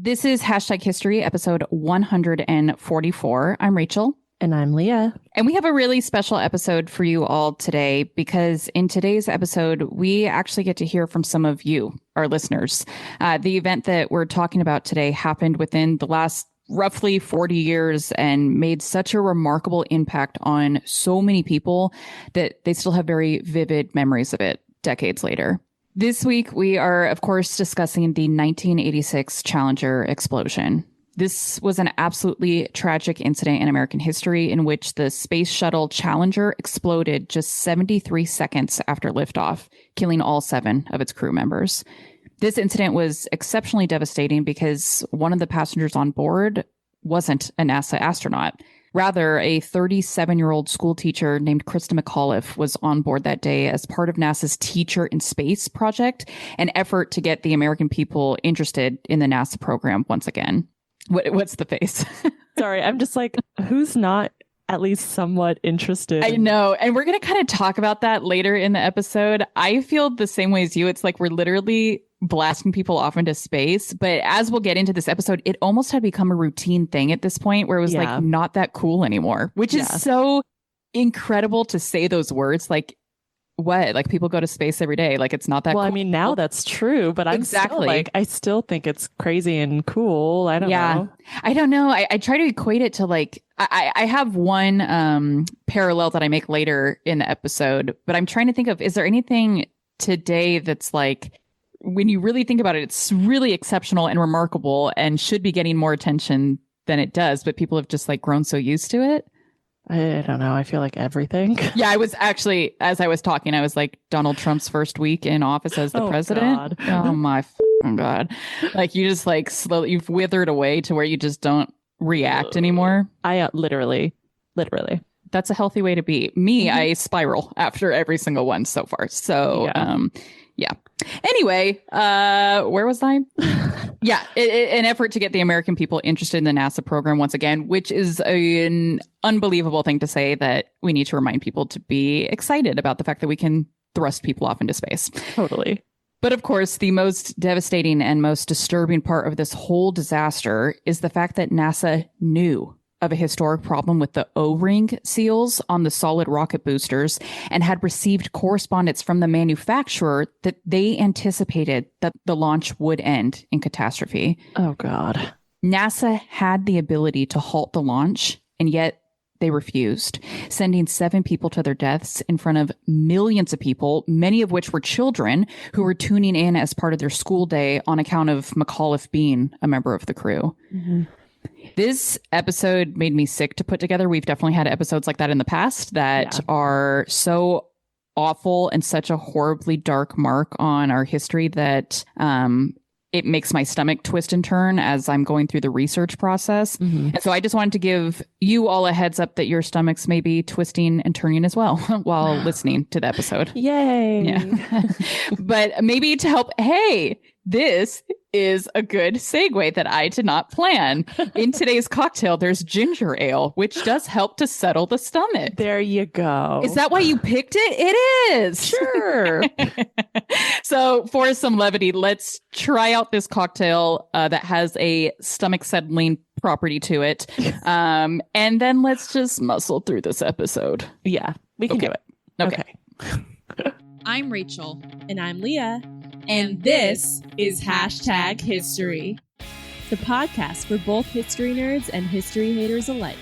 This is Hashtag History, episode 144. I'm Rachel. And I'm Leah. And we have a really special episode for you all today because in today's episode, we actually get to hear from some of you, our listeners. The event that we're talking about today happened within the last roughly 40 years and made such a remarkable impact on so many people that they still have very vivid memories of it decades later. This week, we are, of course, discussing the 1986 Challenger explosion. This was an absolutely tragic incident in American history in which the Space Shuttle Challenger exploded just 73 seconds after liftoff, killing all 7 of its crew members. This incident was exceptionally devastating because one of the passengers on board wasn't a NASA astronaut. Rather, a 37-year-old school teacher named Christa McAuliffe was on board that day as part of NASA's Teacher in Space project, an effort to get the American people interested in the NASA program once again. What's the face? Sorry, I'm just like, who's not at least somewhat interested? I know. And we're going to kind of talk about that later in the episode. I feel the same way as you. It's like we're literally blasting people off into space. But as we'll get into this episode, it almost had become a routine thing at this point where it was like not that cool anymore, which is so incredible to say those words. Like, what? Like, people go to space every day. Like, it's not that cool. I mean, now that's true, but I'm still like, I still think it's crazy and cool. I don't know. I don't know. I try to equate it to like, I have one parallel that I make later in the episode, but I'm trying to think of, is there anything today that's like, when you really think about it, it's really exceptional and remarkable and should be getting more attention than it does, but people have just like grown so used to it. I don't know. I feel like everything. Yeah, I was actually, as I was talking, I was like, Donald Trump's first week in office as the president. God. Oh my God. Like, you just like slowly, you've withered away to where you just don't react anymore. I literally. That's a healthy way to be. Me, I spiral after every single one so far. So, yeah. Anyway, where was I? An effort to get the American people interested in the NASA program once again, which is an unbelievable thing to say, that we need to remind people to be excited about the fact that we can thrust people off into space. Totally. But of course, the most devastating and most disturbing part of this whole disaster is the fact that NASA knew of a historic problem with the O-ring seals on the solid rocket boosters and had received correspondence from the manufacturer that they anticipated that the launch would end in catastrophe. Oh, God. NASA had the ability to halt the launch, and yet they refused, sending 7 people to their deaths in front of millions of people, many of which were children who were tuning in as part of their school day on account of McAuliffe being a member of the crew. Mm-hmm. This episode made me sick to put together. We've definitely had episodes like that in the past that are so awful and such a horribly dark mark on our history that it makes my stomach twist and turn as I'm going through the research process. Mm-hmm. And so I just wanted to give you all a heads up that your stomachs may be twisting and turning as well while listening to the episode. Yay. Yeah. But maybe to help, hey, this is a good segue that I did not plan. In today's cocktail, there's ginger ale, which does help to settle the stomach. There you go. Is that why you picked it? It is. Sure. So for some levity, let's try out this cocktail that has a stomach settling property to it. And then let's just muscle through this episode. Yeah, we can do it. Okay. I'm Rachel. And I'm Leah. And this is Hashtag History, the podcast for both history nerds and history haters alike,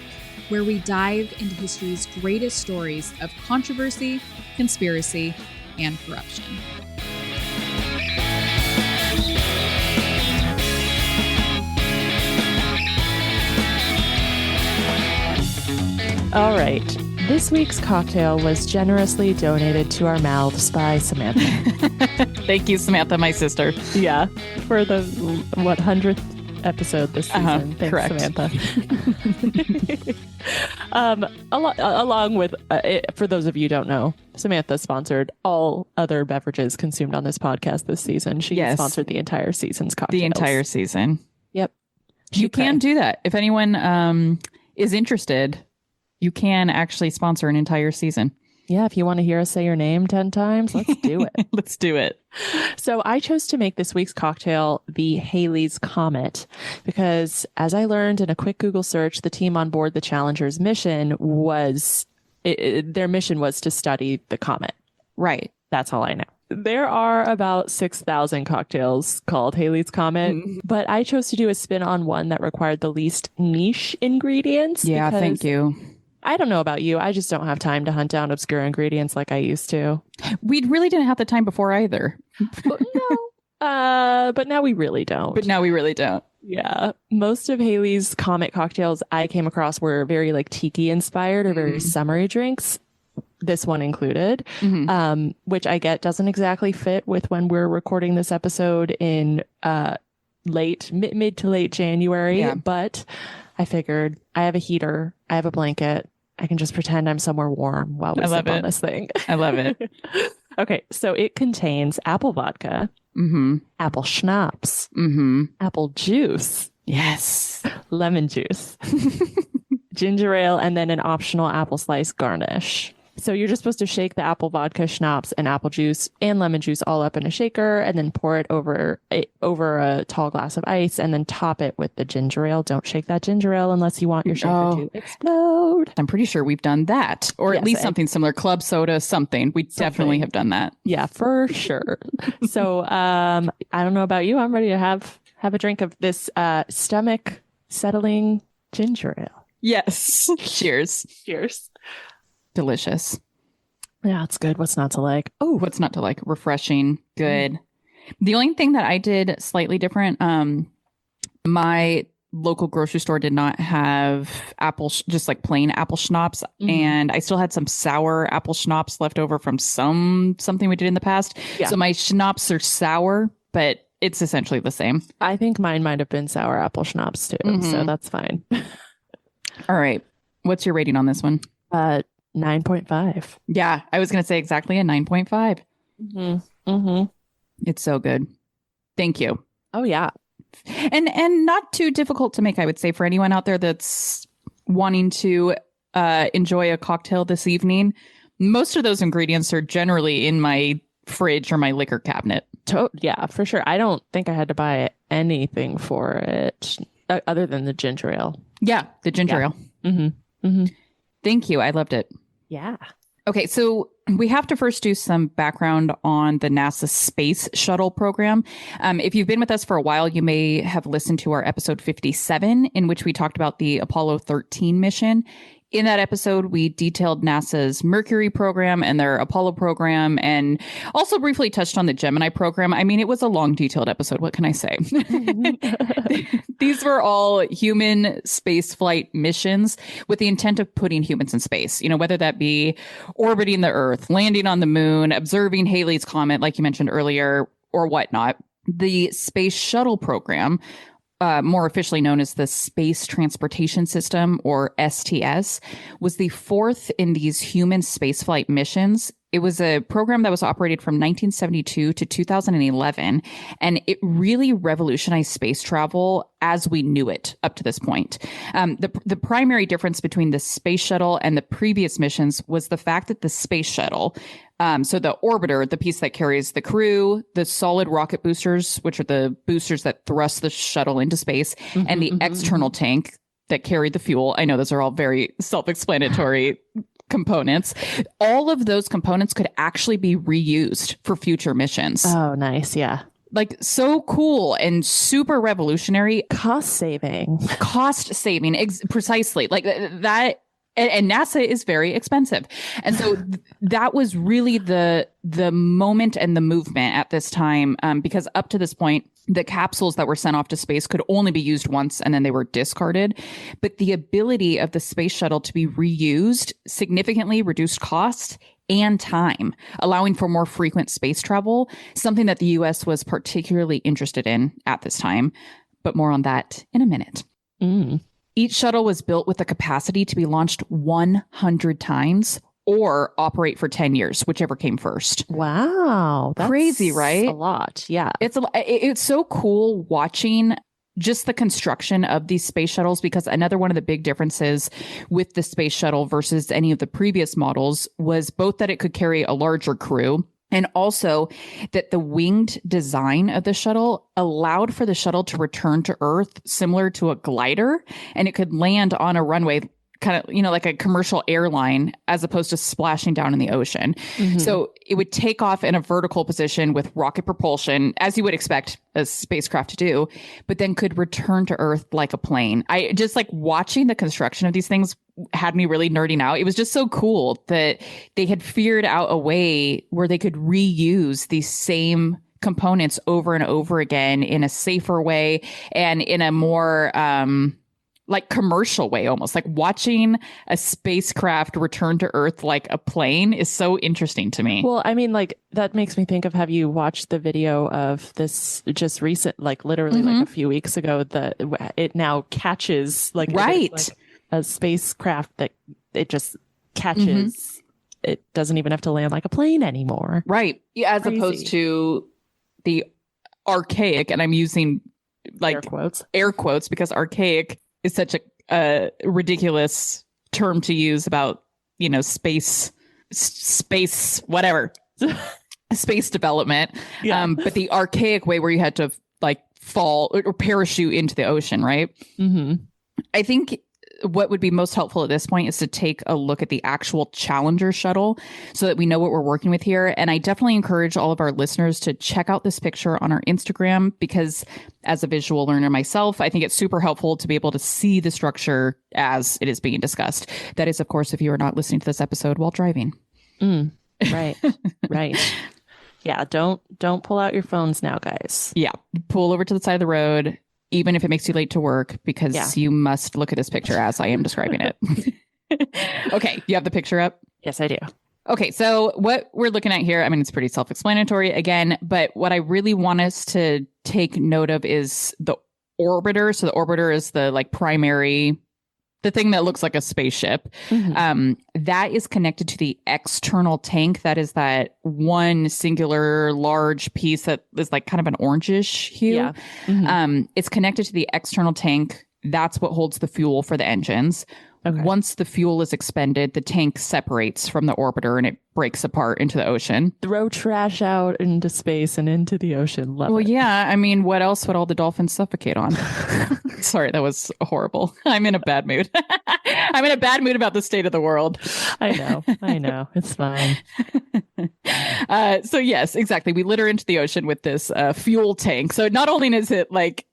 where we dive into history's greatest stories of controversy, conspiracy, and corruption. All right. This week's cocktail was generously donated to our mouths by Samantha. Thank you, Samantha, my sister. Yeah, for the 100th episode this season. Thanks, correct. Samantha. Along with, for those of you who don't know, Samantha sponsored all other beverages consumed on this podcast this season. She sponsored the entire season's cocktails. The entire season. Yep. You can do that. If anyone is interested, you can actually sponsor an entire season. Yeah, if you want to hear us say your name 10 times, let's do it. Let's do it. So I chose to make this week's cocktail the Halley's Comet because, as I learned in a quick Google search, the team on board the Challenger's mission was, their mission was to study the comet. Right. That's all I know. There are about 6,000 cocktails called Halley's Comet, but I chose to do a spin on one that required the least niche ingredients. Yeah, thank you. I don't know about you. I just don't have time to hunt down obscure ingredients like I used to. We really didn't have the time before either. But now we really don't. Yeah. Most of Haley's Comet cocktails I came across were very like tiki inspired or very summery drinks. This one included, which I get doesn't exactly fit with when we're recording this episode in mid to late January. Yeah. But I figured I have a heater, I have a blanket. I can just pretend I'm somewhere warm while we sip on this thing. I love it. Okay, so it contains apple vodka, apple schnapps, apple juice. Yes. Lemon juice, ginger ale, and then an optional apple slice garnish. So you're just supposed to shake the apple vodka, schnapps, and apple juice and lemon juice all up in a shaker and then pour it over a tall glass of ice and then top it with the ginger ale. Don't shake that ginger ale unless you want your shaker to explode. I'm pretty sure we've done that, or at least something similar. Club soda, something. We definitely have done that. Yeah, for sure. So I don't know about you. I'm ready to have a drink of this stomach settling ginger ale. Yes. Cheers. Cheers. Delicious. Yeah, it's good. What's not to like? Oh, what's not to like? Refreshing. Good. The only thing that I did slightly different, my local grocery store did not have just like plain apple schnapps. And I still had some sour apple schnapps left over from something we did in the past. Yeah. So my schnapps are sour, but it's essentially the same. I think mine might have been sour apple schnapps too. So that's fine. All right. What's your rating on this one? 9.5. Yeah, I was going to say exactly a 9.5. It's so good. Thank you. Oh, yeah. And not too difficult to make, I would say, for anyone out there that's wanting to enjoy a cocktail this evening. Most of those ingredients are generally in my fridge or my liquor cabinet. Yeah, for sure. I don't think I had to buy anything for it other than the ginger ale. Yeah, the ginger ale. Thank you. I loved it. Yeah. Okay, so we have to first do some background on the NASA Space Shuttle program. If you've been with us for a while, you may have listened to our episode 57, in which we talked about the Apollo 13 mission. In that episode, we detailed NASA's Mercury program and their Apollo program, and also briefly touched on the Gemini program. I mean, it was a long, detailed episode. What can I say? These were all human spaceflight missions with the intent of putting humans in space, whether that be orbiting the Earth, landing on the moon, observing Halley's Comet, like you mentioned earlier, or whatnot. The Space Shuttle program, more officially known as the Space Transportation System, or STS, was the fourth in these human spaceflight missions. It was a program that was operated from 1972 to 2011, and it really revolutionized space travel as we knew it up to this point. The primary difference between the Space Shuttle and the previous missions was the fact that the Space Shuttle, so the orbiter, the piece that carries the crew, the solid rocket boosters, which are the boosters that thrust the shuttle into space, and the external tank that carried the fuel. I know those are all very self-explanatory components. All of those components could actually be reused for future missions. Oh, nice. Yeah. Like, so cool and super revolutionary. Cost saving. Precisely. Like that. And NASA is very expensive. And so that was really the moment and the movement at this time, because up to this point, the capsules that were sent off to space could only be used once and then they were discarded. But the ability of the space shuttle to be reused significantly reduced cost and time, allowing for more frequent space travel, something that the U.S. was particularly interested in at this time. But more on that in a minute. Each shuttle was built with the capacity to be launched 100 times or operate for 10 years, whichever came first. Wow. That's crazy, right? A lot. Yeah. It's so cool watching just the construction of these space shuttles, because another one of the big differences with the space shuttle versus any of the previous models was both that it could carry a larger crew, and also that the winged design of the shuttle allowed for the shuttle to return to Earth similar to a glider, and it could land on a runway kind of, like a commercial airline, as opposed to splashing down in the ocean. So it would take off in a vertical position with rocket propulsion, as you would expect a spacecraft to do, but then could return to Earth like a plane. I just like watching the construction of these things had me really nerding out. It was just so cool that they had figured out a way where they could reuse these same components over and over again in a safer way and in a more like commercial way, almost like watching a spacecraft return to Earth like a plane is so interesting to me. Well, I mean, like that makes me think of, have you watched the video of this just recent, like literally like a few weeks ago, that it now catches like, right, like a spacecraft that it just catches. It doesn't even have to land like a plane anymore. Right. Yeah, as Crazy. opposed to the archaic, and I'm using like air quotes because archaic is such a ridiculous term to use about, space, whatever, space development. Yeah. But the archaic way where you had to like fall or parachute into the ocean, right? I think what would be most helpful at this point is to take a look at the actual Challenger shuttle so that we know what we're working with here. And I definitely encourage all of our listeners to check out this picture on our Instagram, because as a visual learner myself, I think it's super helpful to be able to see the structure as it is being discussed. That is, of course, if you are not listening to this episode while driving. Right. Right. Yeah. Don't pull out your phones now, guys. Yeah. Pull over to the side of the road, even if it makes you late to work, because you must look at this picture as I am describing it. Okay. You have the picture up? Yes, I do. Okay. So what we're looking at here, I mean, it's pretty self-explanatory again, but what I really want us to take note of is the orbiter. So the orbiter is the like primary, the thing that looks like a spaceship. That is connected to the external tank. That is that one singular large piece that is like kind of an orangish hue. Yeah. It's connected to the external tank. That's what holds the fuel for the engines. Okay. Once the fuel is expended, the tank separates from the orbiter and it breaks apart into the ocean. Throw trash out into space and into the ocean. Love it. Yeah. I mean, what else would all the dolphins suffocate on? Sorry, that was horrible. I'm in a bad mood. I'm in a bad mood about the state of the world. I know. It's fine. So yes, exactly. We litter into the ocean with this fuel tank. So not only is it like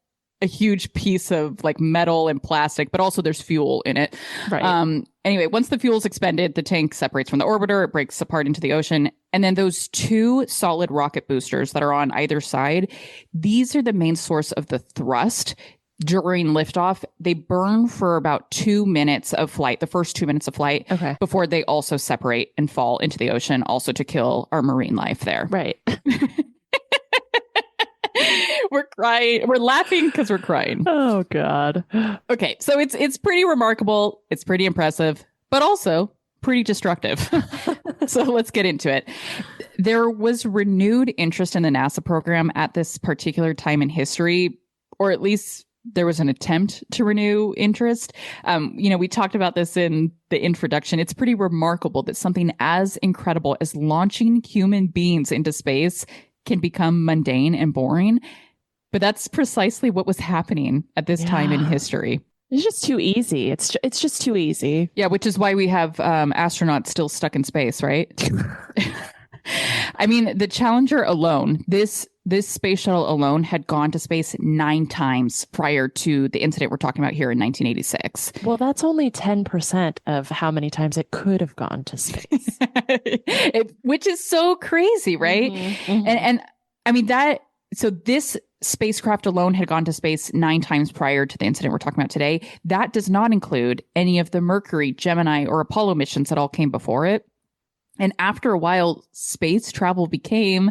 a huge piece of like metal and plastic, but also there's fuel in it. Right. Anyway, once the fuel is expended, the tank separates from the orbiter, it breaks apart into the ocean. And then those two solid rocket boosters that are on either side, these are the main source of the thrust during liftoff. They burn for about 2 minutes of flight, the first 2 minutes of flight, before they also separate and fall into the ocean, also to kill our marine life there. Right. We're crying. We're laughing because we're crying. Oh, God. Okay. So it's pretty remarkable. It's pretty impressive, but also pretty destructive. So let's get into it. There was renewed interest in the NASA program at this particular time in history, or at least there was an attempt to renew interest. We talked about this in the introduction. It's pretty remarkable that something as incredible as launching human beings into space can become mundane and boring. But that's precisely what was happening at this time in history. It's just too easy. It's just too easy. Yeah, which is why we have astronauts still stuck in space, right? I mean, the Challenger alone, this space shuttle alone had gone to space 9 times prior to the incident we're talking about here in 1986. Well, that's only 10% of how many times it could have gone to space. Which is so crazy, right? And I mean, so this spacecraft alone had gone to space 9 times prior to the incident we're talking about today. That does not include any of the Mercury, Gemini, or Apollo missions that all came before it. And after a while, space travel became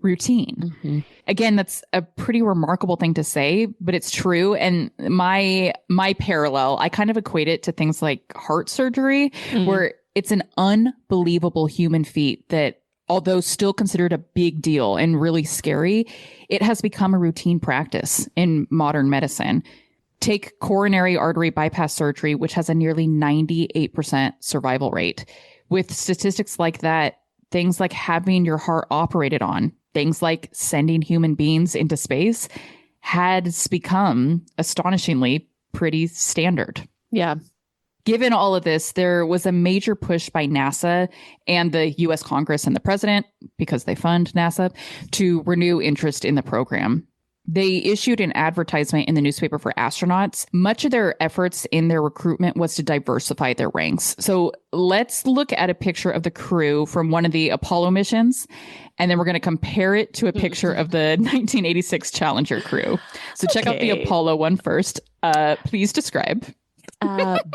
routine. Again, that's a pretty remarkable thing to say, but it's true. And my parallel, I kind of equate it to things like heart surgery, where it's an unbelievable human feat that although still considered a big deal and really scary, it has become a routine practice in modern medicine. Take coronary artery bypass surgery, which has a nearly 98% survival rate. With statistics like that, things like having your heart operated on, things like sending human beings into space has become astonishingly pretty standard. Yeah. Given all of this, there was a major push by NASA and the U.S. Congress and the president, because they fund NASA, to renew interest in the program. They issued an advertisement in the newspaper for astronauts. Much of their efforts in their recruitment was to diversify their ranks. So let's look at a picture of the crew from one of the Apollo missions, and then we're going to compare it to a picture of the 1986 Challenger crew. So check out the Apollo one first. Please describe.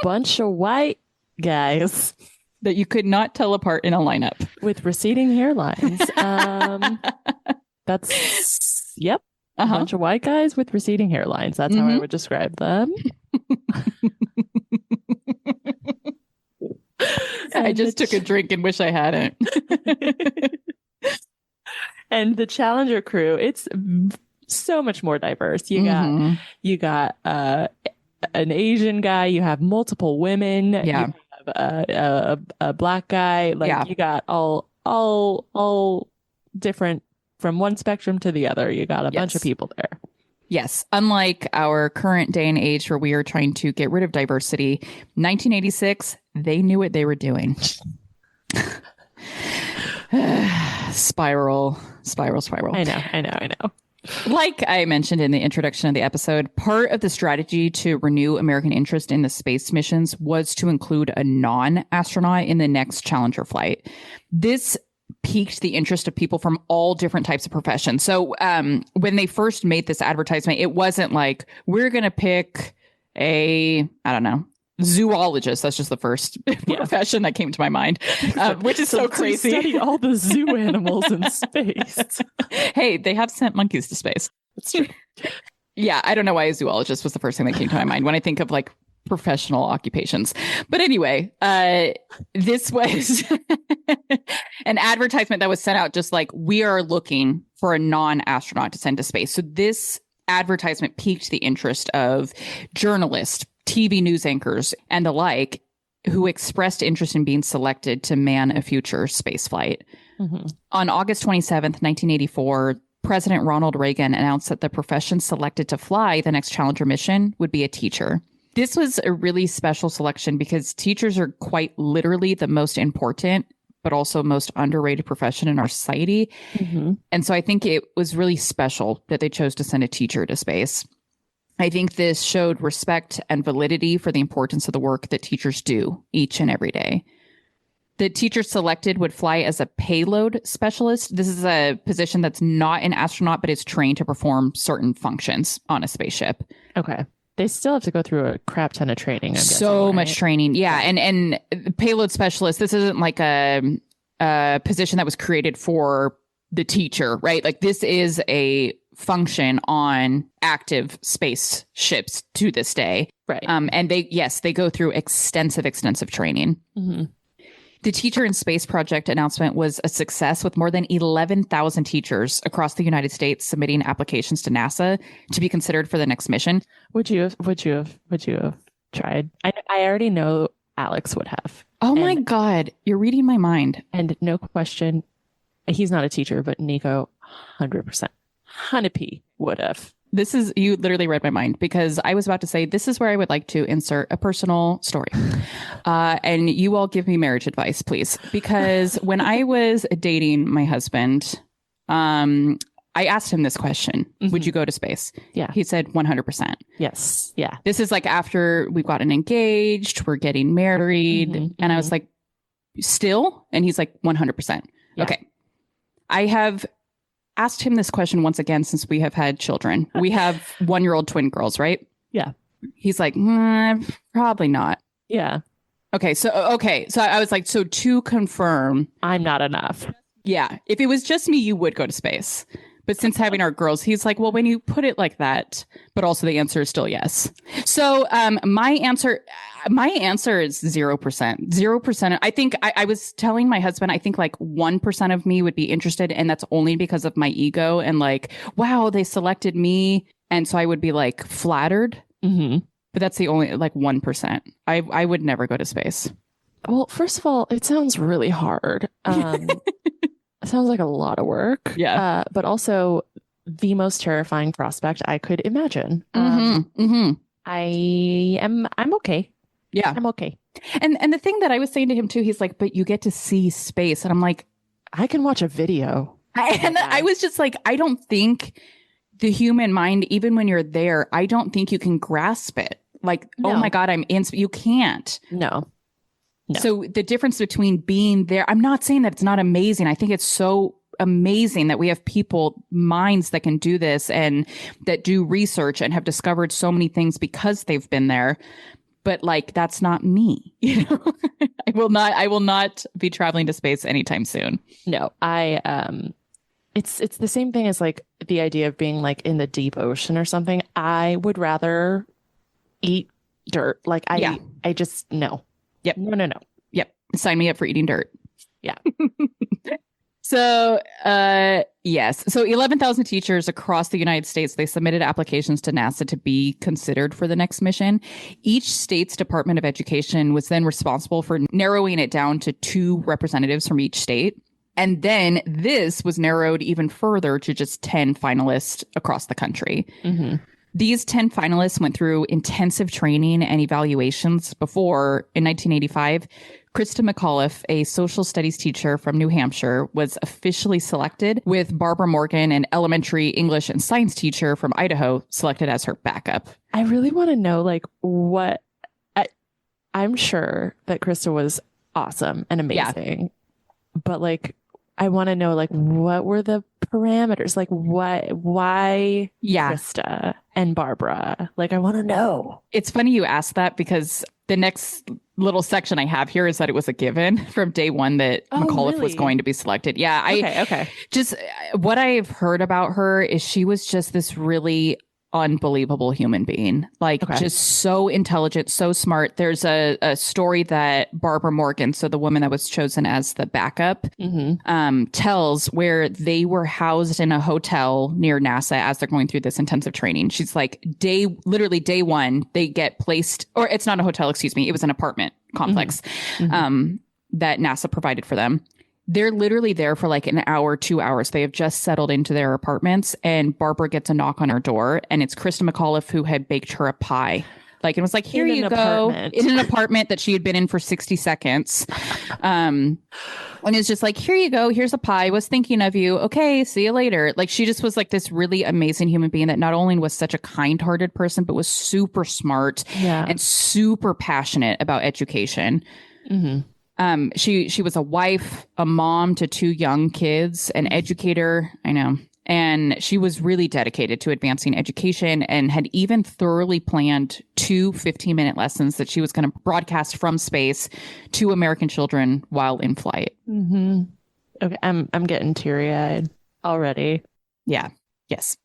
Bunch of white guys that you could not tell apart in a lineup. With receding hairlines. Yep. A bunch of white guys with receding hairlines. That's how I would describe them. I just took a drink and wish I hadn't. And the Challenger crew, it's so much more diverse. You got an Asian guy, you have multiple women, you have a black guy, you got all different from one spectrum to the other. You got a bunch of people there. Yes. Unlike our current day and age where we are trying to get rid of diversity, 1986, they knew what they were doing. Spiral. I know. Like I mentioned in the introduction of the episode, part of the strategy to renew American interest in the space missions was to include a non-astronaut in the next Challenger flight. This piqued the interest of people from all different types of professions. So when they first made this advertisement, it wasn't like, we're going to pick zoologist. That's just the first profession that came to my mind, which is so crazy. Study all the zoo animals in space. Hey, they have sent monkeys to space. That's true. Yeah, I don't know why a zoologist was the first thing that came to my mind when I think of like professional occupations. But anyway, this was an advertisement that was sent out just like, we are looking for a non-astronaut to send to space. So this advertisement piqued the interest of journalists, TV news anchors, and the like, who expressed interest in being selected to man a future space flight. On August 27th, 1984, President Ronald Reagan announced that the profession selected to fly the next Challenger mission would be a teacher. This was a really special selection because teachers are quite literally the most important, but also most underrated profession in our society. And so I think it was really special that they chose to send a teacher to space. I think this showed respect and validity for the importance of the work that teachers do each and every day. The teachers selected would fly as a payload specialist. This is a position that's not an astronaut, but is trained to perform certain functions on a spaceship. Okay. They still have to go through a crap ton of training. I'm guessing, so right? much training. Yeah. And payload specialist, this isn't like a position that was created for the teacher, right? Like this is a function on active spaceships to this day. Right. And they go through extensive training. The Teacher in Space project announcement was a success, with more than 11,000 teachers across the United States submitting applications to NASA to be considered for the next mission. Would you have tried? I already know Alex would have. Oh my God, you're reading my mind. And no question, he's not a teacher, but Nico, 100%, 100p would have. You literally read my mind, because I was about to say, this is where I would like to insert a personal story. And you all give me marriage advice, please. Because when I was dating my husband, I asked him this question. Would you go to space? Yeah. He said 100%. Yes. Yeah. This is like after we've gotten engaged, we're getting married. And I was like, still? And he's like, 100%. Yeah. Okay. I have asked him this question once again since we have had children. We have 1-year-old twin girls, right? Yeah. He's like, probably not. Yeah. Okay. So I was like, so to confirm, I'm not enough. Yeah. If it was just me, you would go to space. But since having our girls, he's like, well, when you put it like that, but also the answer is still yes. So my answer, My answer is 0%. 0%. I think I was telling my husband, I think like 1% of me would be interested. And that's only because of my ego and like, wow, they selected me. And so I would be like flattered. Mm-hmm. But that's the only like 1%. I would never go to space. Well, first of all, it sounds really hard. It sounds like a lot of work. Yeah. But also the most terrifying prospect I could imagine. Mm-hmm. I'm okay. Yeah. I'm okay. And the thing that I was saying to him too, he's like, but you get to see space. And I'm like, I can watch a video. I was just like, I don't think the human mind, even when you're there, I don't think you can grasp it. Like, No. oh my God, you can't. No. So the difference between being there, I'm not saying that it's not amazing. I think it's so amazing that we have minds that can do this and that do research and have discovered so many things because they've been there. But like, that's not me. You know, I will not be traveling to space anytime soon. No, it's the same thing as like the idea of being like in the deep ocean or something. I would rather eat dirt. Like I just, no. Yep. No. Yep. Sign me up for eating dirt. Yeah. So, yes. So 11,000 teachers across the United States, they submitted applications to NASA to be considered for the next mission. Each state's Department of Education was then responsible for narrowing it down to 2 representatives from each state. And then this was narrowed even further to just 10 finalists across the country. Mm-hmm. These 10 finalists went through intensive training and evaluations before, in 1985, Christa McAuliffe, a social studies teacher from New Hampshire, was officially selected, with Barbara Morgan, an elementary English and science teacher from Idaho, selected as her backup. I really want to know, like, what... I'm sure that Christa was awesome and amazing. Yeah. But, like, I want to know, like, what were the parameters? Like, why Christa and Barbara? Like, I want to know. It's funny you asked that because the next little section I have here is that it was a given from day one that McAuliffe was going to be selected. Yeah. Okay. Just what I've heard about her is she was just this really unbelievable human being, like just so intelligent, so smart. There's a story that Barbara Morgan, so the woman that was chosen as the backup, tells where they were housed in a hotel near NASA as they're going through this intensive training. She's like, literally day one, they get placed, or it's not a hotel, excuse me, it was an apartment complex that NASA provided for them. They're literally there for like an hour, 2 hours. They have just settled into their apartments, and Barbara gets a knock on her door, and it's Christa McAuliffe who had baked her a pie. Like, it was like, here you go, in an apartment that she had been in for 60 seconds. And it's just like, here you go. Here's a pie. Was thinking of you. Okay. See you later. Like, she just was like this really amazing human being that not only was such a kind-hearted person, but was super smart and super passionate about education. Mm-hmm. She was a wife, a mom to 2 young kids, an educator. I know. And she was really dedicated to advancing education and had even thoroughly planned 2 15-minute lessons that she was going to broadcast from space to American children while in flight. Mm-hmm. Okay. I'm getting teary-eyed already. Yeah. Yes.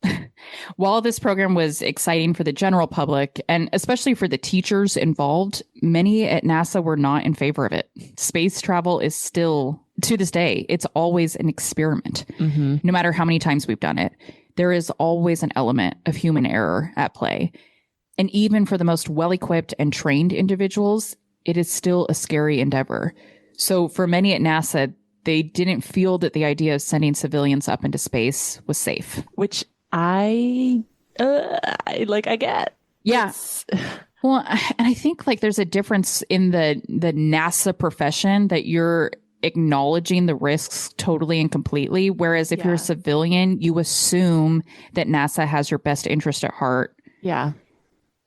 While this program was exciting for the general public, and especially for the teachers involved, many at NASA were not in favor of it. Space travel is still, to this day, it's always an experiment. Mm-hmm. No matter how many times we've done it, there is always an element of human error at play. And even for the most well-equipped and trained individuals, it is still a scary endeavor. So for many at NASA, they didn't feel that the idea of sending civilians up into space was safe. Which I get. Yeah. Well, and I think like there's a difference in the NASA profession that you're acknowledging the risks totally and completely. Whereas if you're a civilian, you assume that NASA has your best interest at heart. Yeah.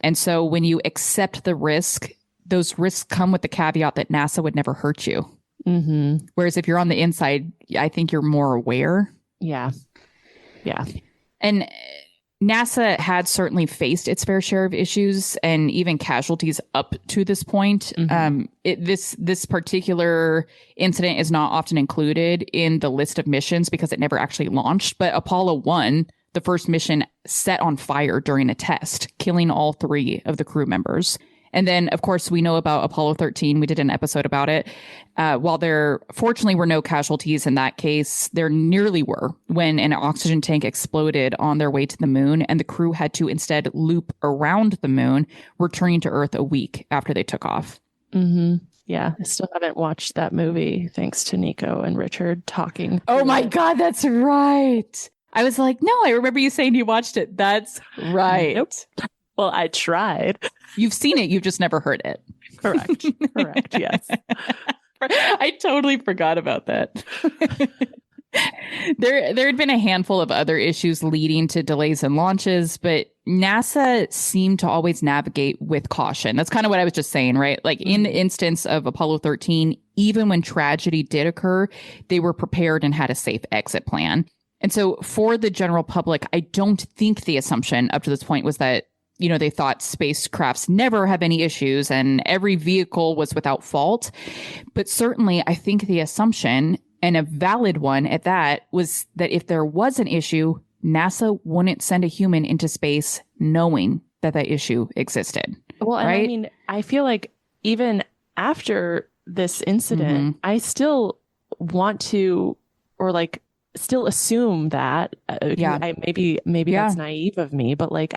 And so when you accept the risk, those risks come with the caveat that NASA would never hurt you. Mm-hmm. Whereas if you're on the inside, I think you're more aware. Yeah. Yeah. And NASA had certainly faced its fair share of issues and even casualties up to this point. Mm-hmm. This particular incident is not often included in the list of missions because it never actually launched. But Apollo 1, the first mission, set on fire during a test, killing all 3 of the crew members. And then, of course, we know about Apollo 13. We did an episode about it. While there fortunately were no casualties in that case, there nearly were when an oxygen tank exploded on their way to the moon, and the crew had to instead loop around the moon, returning to Earth a week after they took off. Mm-hmm. Yeah, I still haven't watched that movie thanks to Nico and Richard talking. Oh my God, that's right. I was like, no, I remember you saying you watched it. That's right. Nope. Well, I tried. You've seen it. You've just never heard it. Correct. Correct. Yes. I totally forgot about that. There had been a handful of other issues leading to delays in launches, but NASA seemed to always navigate with caution. That's kind of what I was just saying, right? Like in the instance of Apollo 13, even when tragedy did occur, they were prepared and had a safe exit plan. And so for the general public, I don't think the assumption up to this point was that, you know, they thought spacecrafts never have any issues and every vehicle was without fault. But certainly, I think the assumption, and a valid one at that, was that if there was an issue, NASA wouldn't send a human into space knowing that that issue existed. Well, and right? I mean, I feel like even after this incident, I still want to, or like, still assume that. Maybe that's naive of me, but like,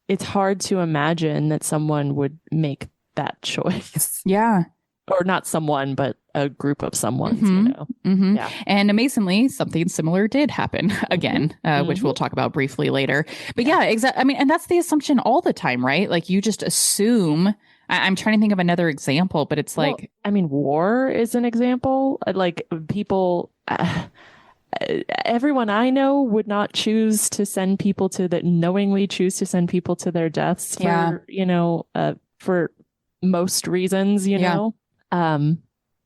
it's hard to imagine that someone would make that choice. Yeah. Or not someone, but a group of someones, you know. Yeah. And amazingly, something similar did happen again, which we'll talk about briefly later. But yeah, exactly. I mean, and that's the assumption all the time, right? Like you just assume. I'm trying to think of another example, but it's like, I mean, war is an example. Like people, everyone I know would not choose to send people to that, knowingly choose to send people to their deaths for, you know, for most reasons, you know.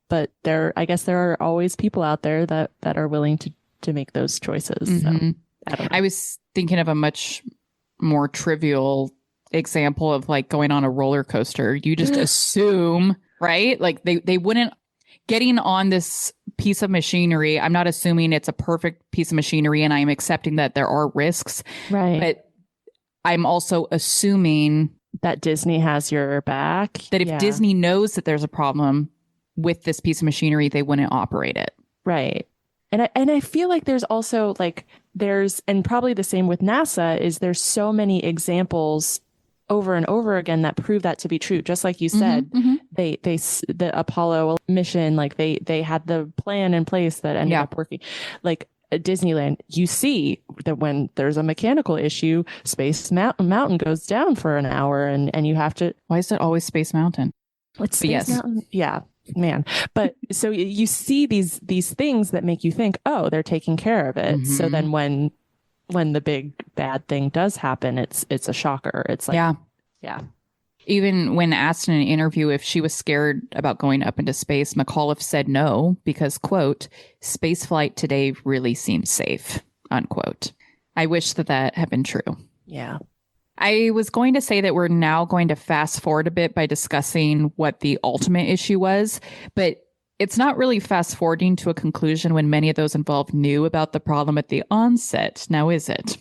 But I guess there are always people out there that are willing to make those choices. So, I was thinking of a much more trivial example of like going on a roller coaster. You just assume, right? Like they wouldn't, getting on this piece of machinery. I'm not assuming it's a perfect piece of machinery and I'm accepting that there are risks. Right. But I'm also assuming that Disney has your back. That if Disney knows that there's a problem with this piece of machinery, they wouldn't operate it. Right. And I feel like there's also and probably the same with NASA, is there's so many examples over and over again that prove that to be true. Just like you said, the Apollo mission, like they had the plan in place that ended up working. Like at Disneyland, you see that when there's a mechanical issue, Space Mountain goes down for an hour and you have to. Why is it always Space Mountain? It's Space Mountain. Yeah, man. But so you see these things that make you think, oh, they're taking care of it. So then when the big bad thing does happen, it's a shocker. It's like, yeah. Even when asked in an interview if she was scared about going up into space, McAuliffe said no, because, quote, spaceflight today really seems safe, unquote. I wish that had been true. Yeah. I was going to say that we're now going to fast forward a bit by discussing what the ultimate issue was, but it's not really fast forwarding to a conclusion when many of those involved knew about the problem at the onset. Now, is it?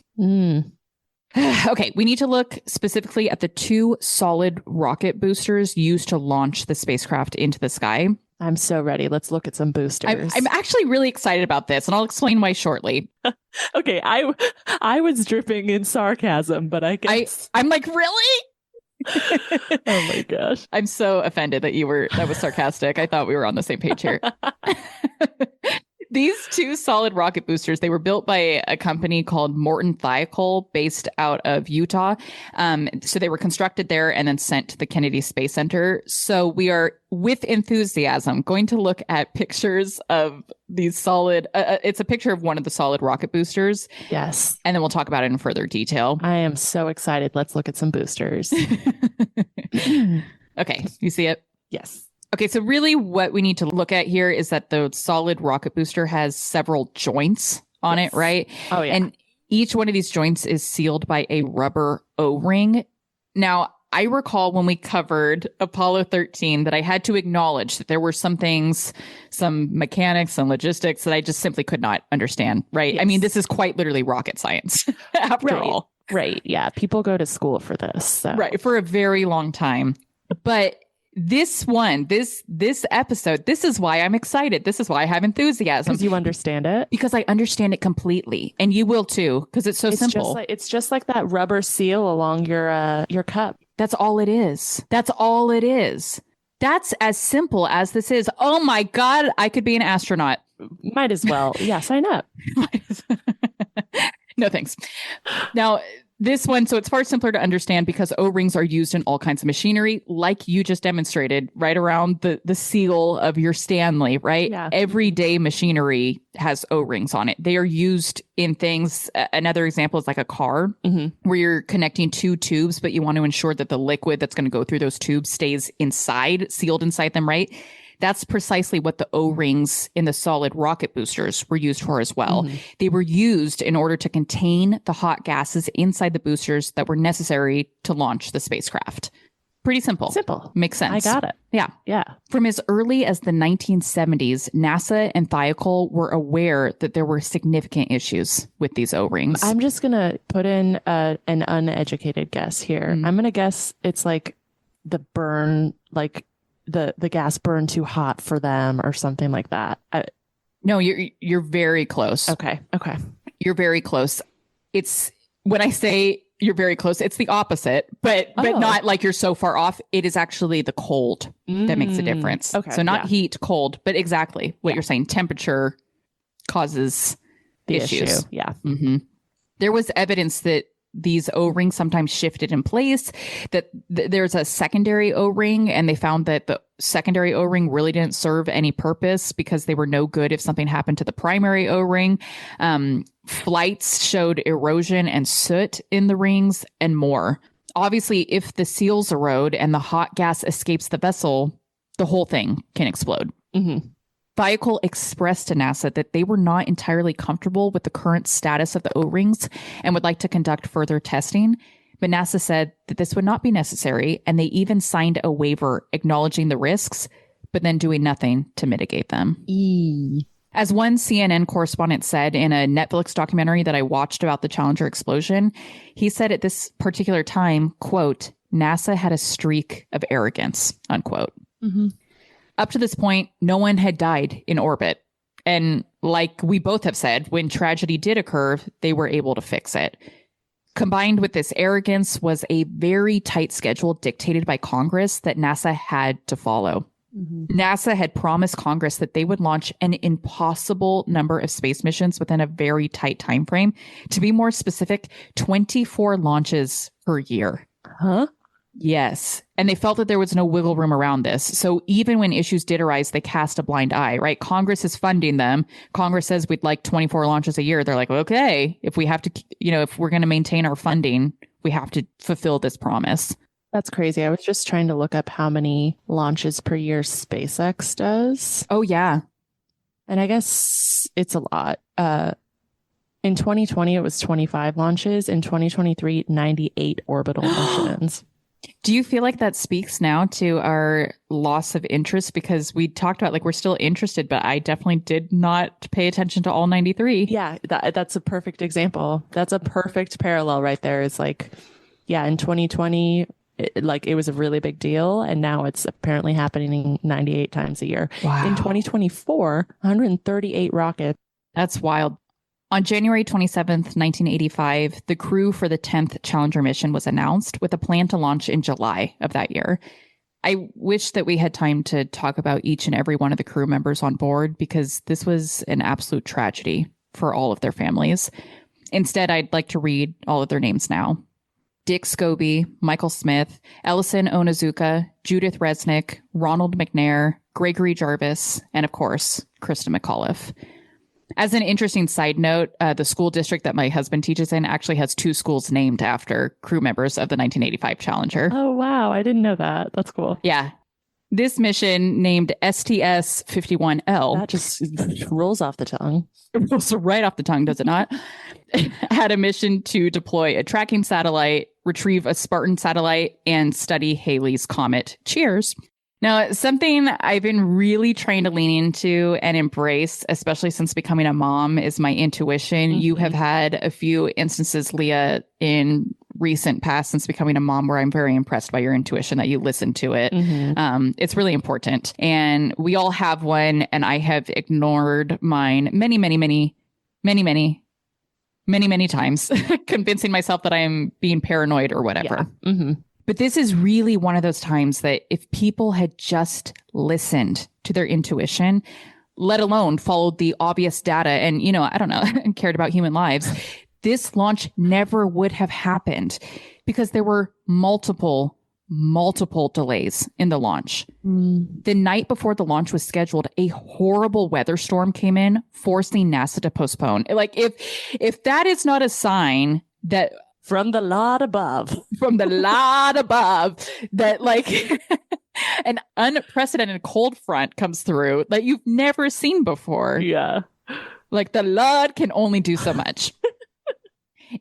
Okay, we need to look specifically at the two solid rocket boosters used to launch the spacecraft into the sky. I'm so ready. Let's look at some boosters. I'm actually really excited about this, and I'll explain why shortly. Okay, I was dripping in sarcasm, but I guess I'm like, really? Oh my gosh. I'm so offended that that was sarcastic. I thought we were on the same page here. These two solid rocket boosters, they were built by a company called Morton Thiokol based out of Utah. So they were constructed there and then sent to the Kennedy Space Center. So we are, with enthusiasm, going to look at pictures of these solid, it's a picture of one of the solid rocket boosters. Yes. And then we'll talk about it in further detail. I am so excited. Let's look at some boosters. Okay. You see it? Yes. Okay, so really what we need to look at here is that the solid rocket booster has several joints on it, right? Oh, yeah. And each one of these joints is sealed by a rubber O-ring. Now, I recall when we covered Apollo 13 that I had to acknowledge that there were some things, some mechanics and logistics that I just simply could not understand, right? Yes. I mean, this is quite literally rocket science after all. Right, yeah. People go to school for this. So. Right, for a very long time. But this episode, this is why I'm excited. This is why I have enthusiasm. Because you understand it? Because I understand it completely. And you will too, because it's so simple. It's just like that rubber seal along your cup. That's all it is. That's all it is. That's as simple as this is. Oh my God, I could be an astronaut. Might as well. Yeah, sign up. No, thanks. Now, this one, so it's far simpler to understand because O-rings are used in all kinds of machinery, like you just demonstrated, right around the seal of your Stanley, right? Yeah. Everyday machinery has O-rings on it. They are used in things. Another example is like a car where you're connecting two tubes, but you want to ensure that the liquid that's going to go through those tubes stays inside, sealed inside them, right? That's precisely what the O-rings in the solid rocket boosters were used for as well. They were used in order to contain the hot gases inside the boosters that were necessary to launch the spacecraft. Pretty simple. Simple. Makes sense. I got it. Yeah. Yeah. From as early as the 1970s, NASA and Thiokol were aware that there were significant issues with these O-rings. I'm just going to put in an uneducated guess here. I'm going to guess it's like the burn, like the gas burned too hot for them or something like that. No, you're very close. Okay. You're very close. It's when I say you're very close, it's the opposite, but not like you're so far off. It is actually the cold that makes a difference. Okay. So not heat, cold, but exactly what you're saying. Temperature causes the issues. Issue. Yeah. There was evidence that these O-rings sometimes shifted in place, that there's a secondary O-ring, and they found that the secondary O-ring really didn't serve any purpose because they were no good if something happened to the primary O-ring. Flights showed erosion and soot in the rings and more. Obviously, if the seals erode and the hot gas escapes the vessel, the whole thing can explode. Thiokol expressed to NASA that they were not entirely comfortable with the current status of the O-rings and would like to conduct further testing. But NASA said that this would not be necessary, and they even signed a waiver acknowledging the risks, but then doing nothing to mitigate them. As one CNN correspondent said in a Netflix documentary that I watched about the Challenger explosion, he said at this particular time, quote, NASA had a streak of arrogance, unquote. Up to this point, no one had died in orbit. And like we both have said, when tragedy did occur, they were able to fix it. Combined with this arrogance was a very tight schedule dictated by Congress that NASA had to follow. NASA had promised Congress that they would launch an impossible number of space missions within a very tight time frame. To be more specific, 24 launches per year. Yes. And they felt that there was no wiggle room around this. So even when issues did arise, they cast a blind eye, right? Congress is funding them. Congress says we'd like 24 launches a year. They're like, okay, if we have to, if we're going to maintain our funding, we have to fulfill this promise. That's crazy. I was just trying to look up how many launches per year SpaceX does. Oh, yeah. And I guess it's a lot. In 2020, it was 25 launches. In 2023, 98 orbital missions. Do you feel like that speaks now to our loss of interest? Because we talked about we're still interested, but I definitely did not pay attention to all 93. Yeah, that's a perfect example. That's a perfect parallel right there. It's in 2020, it was a really big deal. And now it's apparently happening 98 times a year. Wow. In 2024, 138 rockets. That's wild. On January 27th, 1985, the crew for the 10th Challenger mission was announced with a plan to launch in July of that year. I wish that we had time to talk about each and every one of the crew members on board because this was an absolute tragedy for all of their families. Instead, I'd like to read all of their names now. Dick Scobie, Michael Smith, Ellison Onizuka, Judith Resnick, Ronald McNair, Gregory Jarvis, and of course, Christa McAuliffe. As an interesting side note, the school district that my husband teaches in actually has 2 schools named after crew members of the 1985 Challenger. Oh, wow. I didn't know that. That's cool. Yeah. This mission, named STS-51L. That just rolls off the tongue. It rolls right off the tongue, does it not? Had a mission to deploy a tracking satellite, retrieve a Spartan satellite, and study Halley's Comet. Cheers. Now, something I've been really trying to lean into and embrace, especially since becoming a mom, is my intuition. You have had a few instances, Leah, in recent past since becoming a mom where I'm very impressed by your intuition that you listen to it. It's really important. And we all have one, and I have ignored mine many times, convincing myself that I am being paranoid or whatever. But this is really one of those times that if people had just listened to their intuition, let alone followed the obvious data and, I don't know, and cared about human lives, this launch never would have happened because there were multiple delays in the launch. The night before the launch was scheduled, a horrible weather storm came in, forcing NASA to postpone. Like, if that is not a sign that from the lot above, that like an unprecedented cold front comes through that you've never seen before. Yeah. Like, the Lord can only do so much.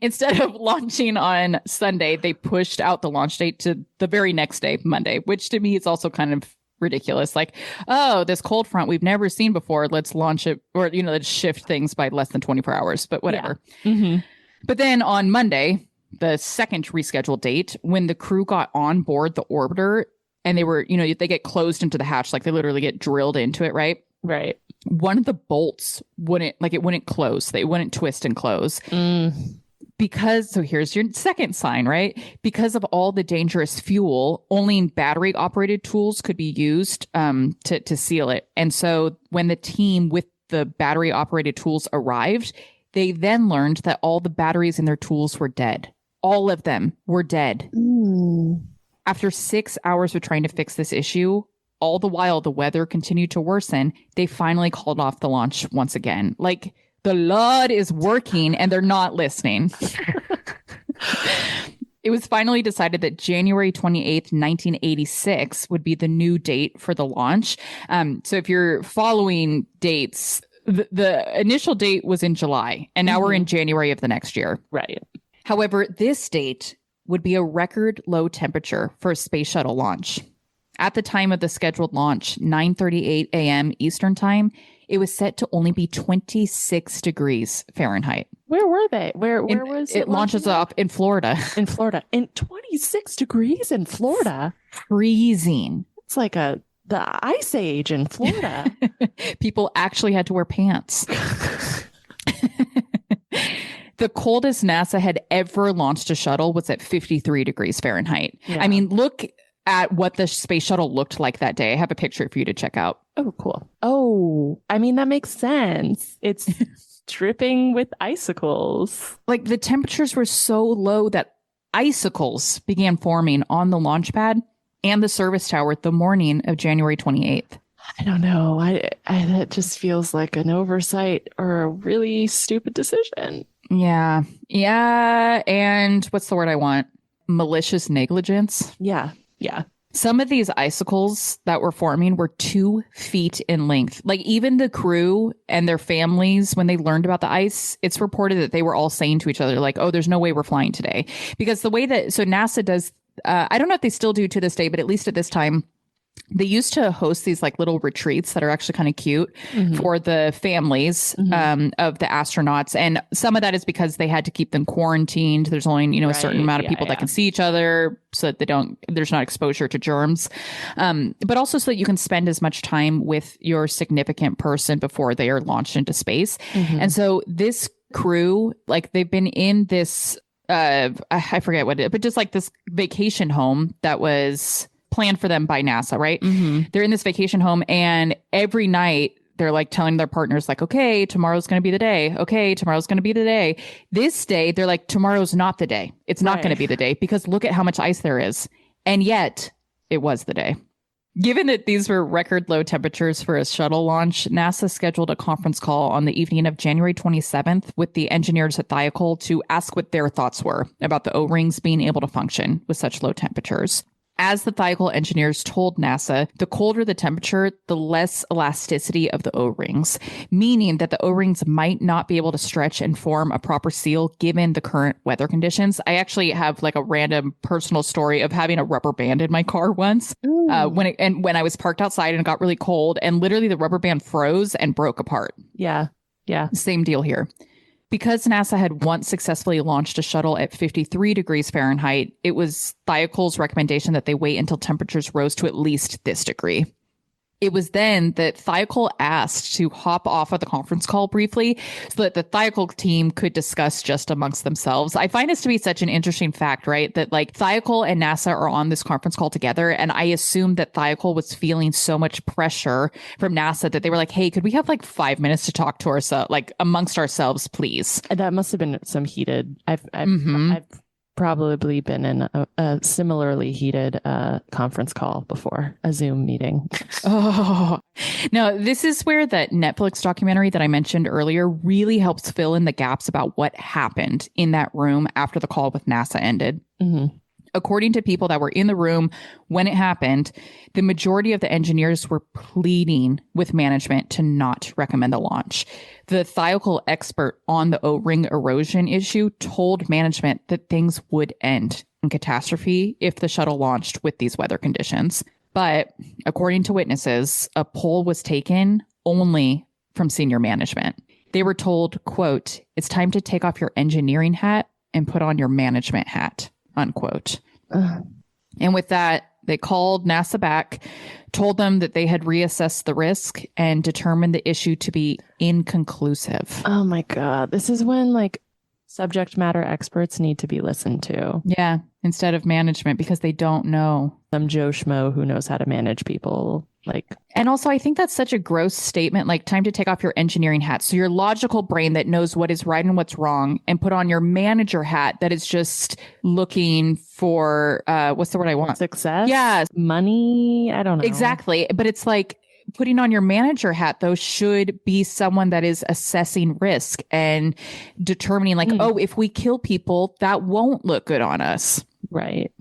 Instead of launching on Sunday, they pushed out the launch date to the very next day, Monday, which to me is also kind of ridiculous. Like, oh, this cold front we've never seen before. Let's launch it, or, let's shift things by less than 24 hours, but whatever. Yeah. But then on Monday, the second rescheduled date, when the crew got on board the orbiter and they were, they get closed into the hatch, like they literally get drilled into it, right? Right. One of the bolts wouldn't close. They wouldn't twist and close. Because, so here's your second sign, right? Because of all the dangerous fuel, only battery operated tools could be used to seal it. And so when the team with the battery operated tools arrived, they then learned that all the batteries in their tools were dead. All of them were dead. After 6 hours of trying to fix this issue, all the while the weather continued to worsen, they finally called off the launch once again. Like, the Lord is working and they're not listening. It was finally decided that January 28th, 1986 would be the new date for the launch. So if you're following dates, the initial date was in July, and now we're in January of the next year. Right. However, this date would be a record low temperature for a space shuttle launch. At the time of the scheduled launch, 9:38 a.m. Eastern Time, it was set to only be 26 degrees Fahrenheit. Where were they? Where was it? It launches up in Florida. In Florida. In 26 degrees in Florida? Freezing. It's like the ice age in Florida. People actually had to wear pants. The coldest NASA had ever launched a shuttle was at 53 degrees Fahrenheit. Yeah. I mean, look at what the space shuttle looked like that day. I have a picture for you to check out. Oh, cool. Oh, I mean, that makes sense. It's dripping with icicles. Like, the temperatures were so low that icicles began forming on the launch pad and the service tower the morning of January 28th. I don't know. That just feels like an oversight or a really stupid decision. Yeah. Yeah. And what's the word I want? Malicious negligence. Yeah. Yeah. Some of these icicles that were forming were 2 feet in length. Like, even the crew and their families, when they learned about the ice, it's reported that they were all saying to each other, like, oh, there's no way we're flying today. Because the way that, so NASA does, I don't know if they still do to this day, but at least at this time, they used to host these like little retreats that are actually kind of cute for the families of the astronauts. And some of that is because they had to keep them quarantined. There's only, a certain amount of people that can see each other so that there's not exposure to germs. But also so that you can spend as much time with your significant person before they are launched into space. And so this crew, like, they've been in this, I forget what it is, but just like this vacation home that was planned for them by NASA, right? They're in this vacation home, and every night they're like telling their partners, like, okay, tomorrow's going to be the day. Okay, tomorrow's going to be the day. This day, they're like, tomorrow's not the day. It's not going to be the day because look at how much ice there is. And yet it was the day. Given that these were record low temperatures for a shuttle launch, NASA scheduled a conference call on the evening of January 27th with the engineers at Thiokol to ask what their thoughts were about the O-rings being able to function with such low temperatures. As the Thiokol engineers told NASA, the colder the temperature, the less elasticity of the O-rings, meaning that the O-rings might not be able to stretch and form a proper seal given the current weather conditions. I actually have like a random personal story of having a rubber band in my car once when I was parked outside and it got really cold, and literally the rubber band froze and broke apart. Yeah. Yeah. Same deal here. Because NASA had once successfully launched a shuttle at 53 degrees Fahrenheit, it was Thiokol's recommendation that they wait until temperatures rose to at least this degree. It was then that Thiokol asked to hop off of the conference call briefly so that the Thiokol team could discuss just amongst themselves. I find this to be such an interesting fact, right? That like Thiokol and NASA are on this conference call together. And I assume that Thiokol was feeling so much pressure from NASA that they were like, hey, could we have like 5 minutes to talk to ourselves, like amongst ourselves, please? That must have been some heated. I've probably been in a similarly heated conference call before, a Zoom meeting. Oh, no, this is where that Netflix documentary that I mentioned earlier really helps fill in the gaps about what happened in that room after the call with NASA ended. Mm-hmm. According to people that were in the room when it happened, the majority of the engineers were pleading with management to not recommend the launch. The Thiokol expert on the O-ring erosion issue told management that things would end in catastrophe if the shuttle launched with these weather conditions. But according to witnesses, a poll was taken only from senior management. They were told, quote, "It's time to take off your engineering hat and put on your management hat," unquote. And with that, they called NASA back, told them that they had reassessed the risk and determined the issue to be inconclusive. Oh my God. This is when like subject matter experts need to be listened to. Yeah. Instead of management, because they don't know. Some Joe Schmo who knows how to manage people. And also, I think that's such a gross statement, like time to take off your engineering hat. So your logical brain that knows what is right and what's wrong, and put on your manager hat that is just looking for, what's the word I want? Success? Yeah. Money? I don't know. Exactly. But it's like putting on your manager hat, though, should be someone that is assessing risk and determining like, oh, if we kill people, that won't look good on us. Right.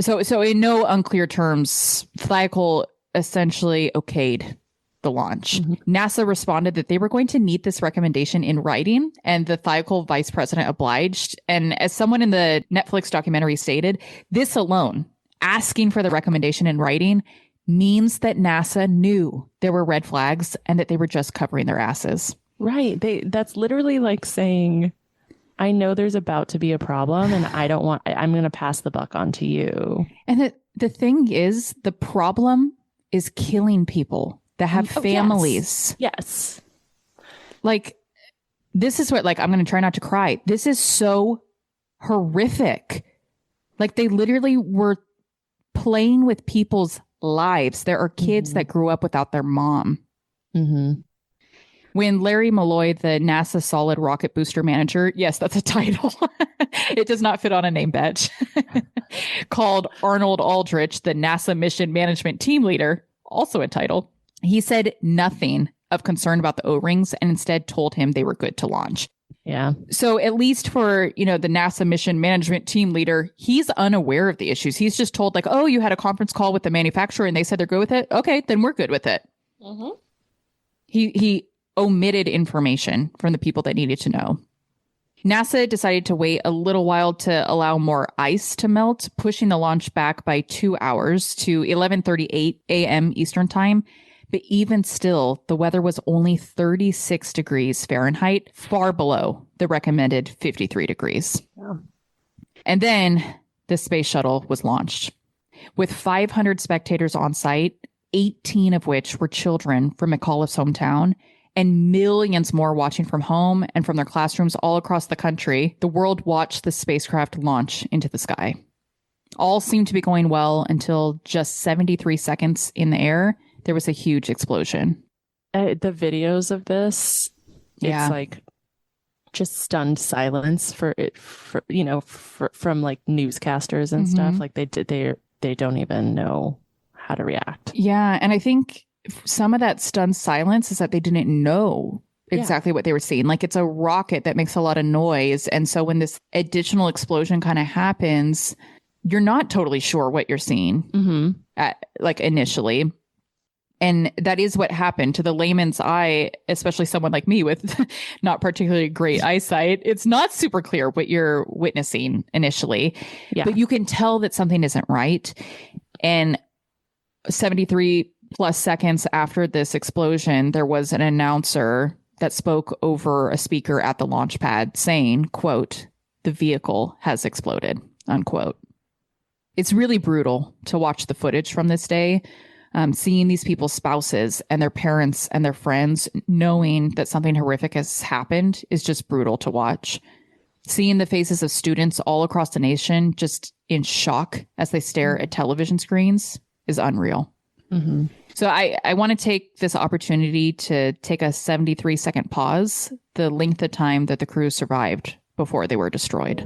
So in no unclear terms, Thiokol essentially okayed the launch. Mm-hmm. NASA responded that they were going to need this recommendation in writing, and the Thiokol vice president obliged. And as someone in the Netflix documentary stated, this alone, asking for the recommendation in writing, means that NASA knew there were red flags and that they were just covering their asses. Right. That's literally like saying, I know there's about to be a problem and I'm going to pass the buck on to you. And the thing is, the problem is killing people that have families. Yes. Like, this is what, like, I'm going to try not to cry. This is so horrific. Like, they literally were playing with people's lives. There are kids that grew up without their mom. Mm-hmm. When Larry Malloy, the NASA solid rocket booster manager, yes, that's a title. It does not fit on a name badge, called Arnold Aldrich, the NASA mission management team leader, also a title, he said nothing of concern about the O-rings and instead told him they were good to launch. Yeah. So at least for, the NASA mission management team leader, he's unaware of the issues. He's just told like, oh, you had a conference call with the manufacturer and they said they're good with it. Okay, then we're good with it. Mm-hmm. He omitted information from the people that needed to know. NASA decided to wait a little while to allow more ice to melt, pushing the launch back by 2 hours to 11:38 a.m. Eastern Time. But even still, the weather was only 36 degrees Fahrenheit, far below the recommended 53 degrees. Yeah. And then the space shuttle was launched. With 500 spectators on site, 18 of which were children from McAuliffe's hometown, and millions more watching from home and from their classrooms all across the country, the world watched the spacecraft launch into the sky. All seemed to be going well until just 73 seconds in the air, there was a huge explosion. The videos of this, it's like just stunned silence from like newscasters and stuff. Like they don't even know how to react. Yeah, and I think some of that stunned silence is that they didn't know exactly what they were seeing. Like, it's a rocket that makes a lot of noise. And so when this additional explosion kind of happens, you're not totally sure what you're seeing initially. And that is what happened to the layman's eye, especially someone like me with not particularly great eyesight. It's not super clear what you're witnessing initially, but you can tell that something isn't right. And 73 plus seconds after this explosion, there was an announcer that spoke over a speaker at the launch pad saying, quote, "The vehicle has exploded," unquote. It's really brutal to watch the footage from this day, seeing these people's spouses and their parents and their friends knowing that something horrific has happened is just brutal to watch. Seeing the faces of students all across the nation just in shock as they stare at television screens is unreal. Mm-hmm. So I want to take this opportunity to take a 73-second pause, the length of time that the crew survived before they were destroyed.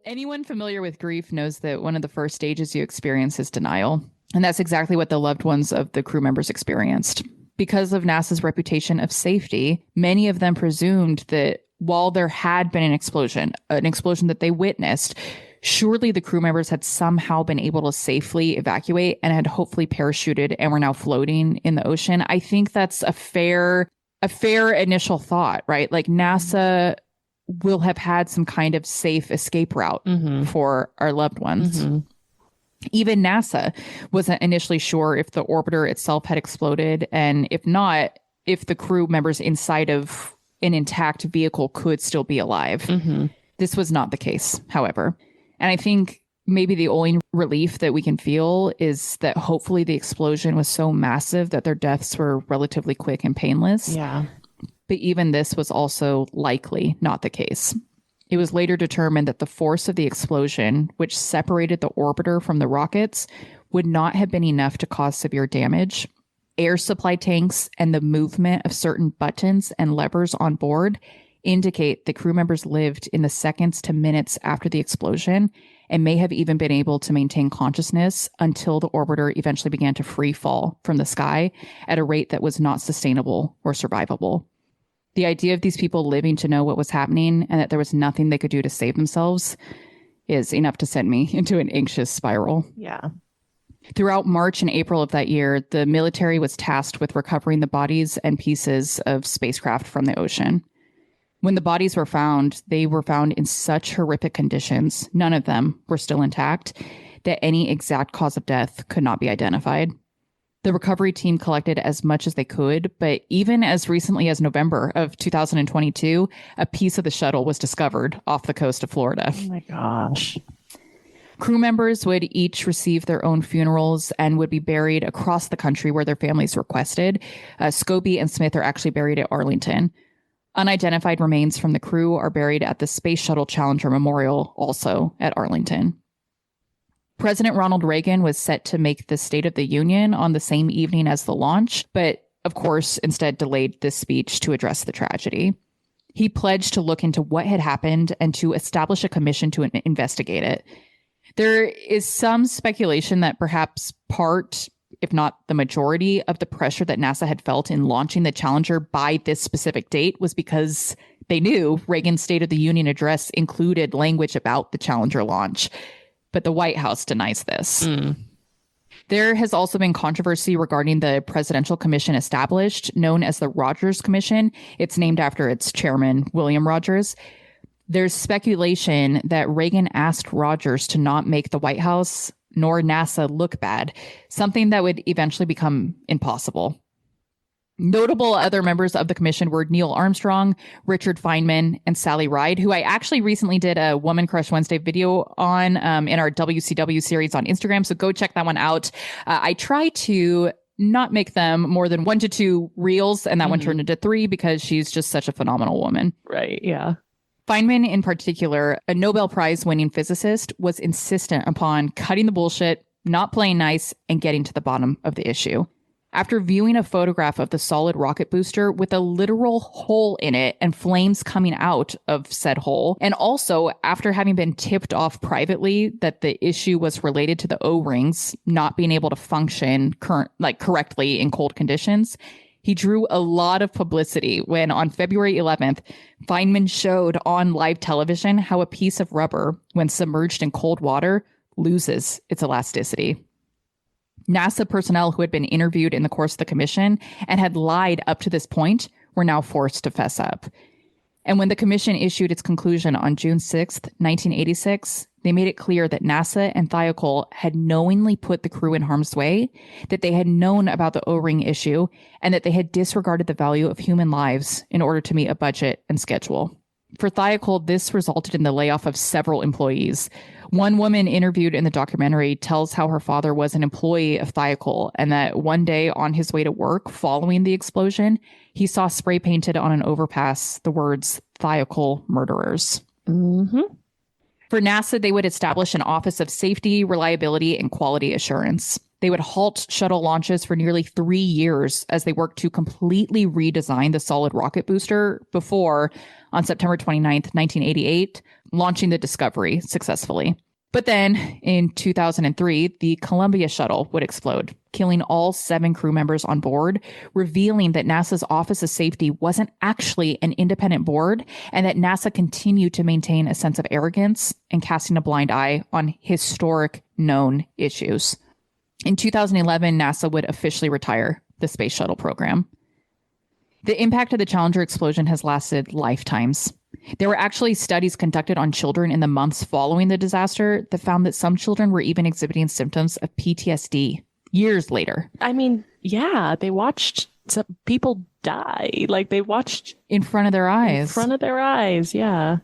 Anyone familiar with grief knows that one of the first stages you experience is denial. And that's exactly what the loved ones of the crew members experienced. Because of NASA's reputation of safety, many of them presumed that while there had been an explosion that they witnessed, surely the crew members had somehow been able to safely evacuate and had hopefully parachuted and were now floating in the ocean. I think that's a fair initial thought, right? Like NASA will have had some kind of safe escape route for our loved ones. Mm-hmm. Even NASA wasn't initially sure if the orbiter itself had exploded, and if not, if the crew members inside of an intact vehicle could still be alive. Mm-hmm. This was not the case, however. And I think maybe the only relief that we can feel is that hopefully the explosion was so massive that their deaths were relatively quick and painless. Yeah. But even this was also likely not the case. It was later determined that the force of the explosion, which separated the orbiter from the rockets, would not have been enough to cause severe damage. Air supply tanks and the movement of certain buttons and levers on board indicate the crew members lived in the seconds to minutes after the explosion and may have even been able to maintain consciousness until the orbiter eventually began to free fall from the sky at a rate that was not sustainable or survivable. The idea of these people living to know what was happening and that there was nothing they could do to save themselves is enough to send me into an anxious spiral. Yeah. Throughout March and April of that year, the military was tasked with recovering the bodies and pieces of spacecraft from the ocean. When the bodies were found, they were found in such horrific conditions, none of them were still intact, that any exact cause of death could not be identified. The recovery team collected as much as they could, but even as recently as November of 2022, a piece of the shuttle was discovered off the coast of Florida. Oh my gosh. Crew members would each receive their own funerals and would be buried across the country where their families requested. Scobie and Smith are actually buried at Arlington. Unidentified remains from the crew are buried at the Space Shuttle Challenger Memorial, also at Arlington. President Ronald Reagan was set to make the State of the Union on the same evening as the launch, but of course instead delayed this speech to address the tragedy. He pledged to look into what had happened and to establish a commission to investigate it. There is some speculation that perhaps part, if not the majority, of the pressure that NASA had felt in launching the Challenger by this specific date was because they knew Reagan's State of the Union address included language about the Challenger launch. But the White House denies this. There has also been controversy regarding the presidential commission established, known as the Rogers Commission. It's named after its chairman, William Rogers. There's speculation that Reagan asked Rogers to not make the White House nor NASA look bad, something that would eventually become impossible. Notable other members of the commission were Neil Armstrong, Richard Feynman, and Sally Ride, who I actually recently did a Woman Crush Wednesday video on in our WCW series on Instagram. So go check that one out. I try to not make them more than 1 to 2 reels, and that one turned into 3 because she's just such a phenomenal woman. Right. Yeah. Feynman, in particular, a Nobel Prize winning physicist, was insistent upon cutting the bullshit, not playing nice, and getting to the bottom of the issue. After viewing a photograph of the solid rocket booster with a literal hole in it and flames coming out of said hole, and also after having been tipped off privately that the issue was related to the O-rings not being able to function correctly in cold conditions, he drew a lot of publicity when on February 11th, Feynman showed on live television how a piece of rubber, when submerged in cold water, loses its elasticity. NASA personnel who had been interviewed in the course of the commission and had lied up to this point were now forced to fess up. And when the commission issued its conclusion on June 6th, 1986, they made it clear that NASA and Thiokol had knowingly put the crew in harm's way, that they had known about the O-ring issue, and that they had disregarded the value of human lives in order to meet a budget and schedule. For Thiokol, this resulted in the layoff of several employees. One woman interviewed in the documentary tells how her father was an employee of Thiokol and that one day on his way to work following the explosion, he saw spray painted on an overpass the words Thiokol murderers. Mm-hmm. For NASA, they would establish an Office of Safety, Reliability, and Quality Assurance. They would halt shuttle launches for nearly 3 years as they worked to completely redesign the solid rocket booster before, on September 29th, 1988, launching the Discovery successfully. But then, in 2003, the Columbia shuttle would explode, killing all 7 crew members on board, revealing that NASA's Office of Safety wasn't actually an independent board, and that NASA continued to maintain a sense of arrogance and casting a blind eye on historic known issues. In 2011, NASA would officially retire the Space Shuttle program. The impact of the Challenger explosion has lasted lifetimes. There were actually studies conducted on children in the months following the disaster that found that some children were even exhibiting symptoms of PTSD years later. I mean, yeah, they watched some people die. Like they watched in front of their eyes. In front of their eyes, yeah.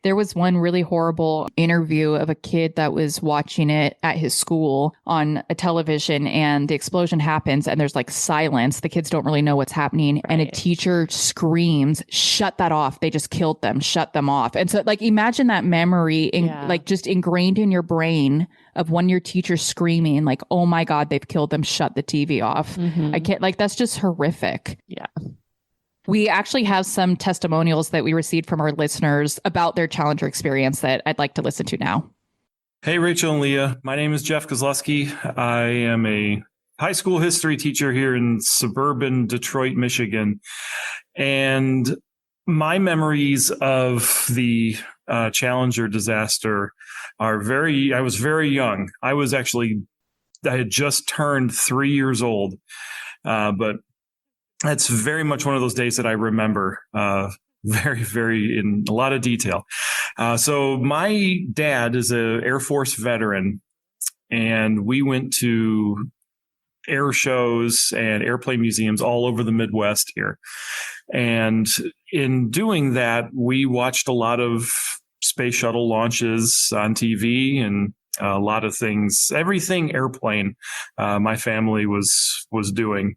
There was one really horrible interview of a kid that was watching it at his school on a television, and the explosion happens and there's like silence. The kids don't really know what's happening. Right. And a teacher screams, "Shut that off. They just killed them. Shut them off." And so like, imagine that memory like just ingrained in your brain of when your teacher's screaming like, "Oh my God, they've killed them. Shut the TV off." Mm-hmm. I can't, like, that's just horrific. Yeah. We actually have some testimonials that we received from our listeners about their Challenger experience that I'd like to listen to now. Hey, Rachel and Leah. My name is Jeff Kozlowski. I am a high school history teacher here in suburban Detroit, Michigan. And my memories of the Challenger disaster are I was very young. I had just turned 3 years old, but it's very much one of those days that I remember very, very in a lot of detail. So my dad is an Air Force veteran, and we went to air shows and airplane museums all over the Midwest here. And in doing that, we watched a lot of space shuttle launches on TV and a lot of things, everything airplane my family was doing.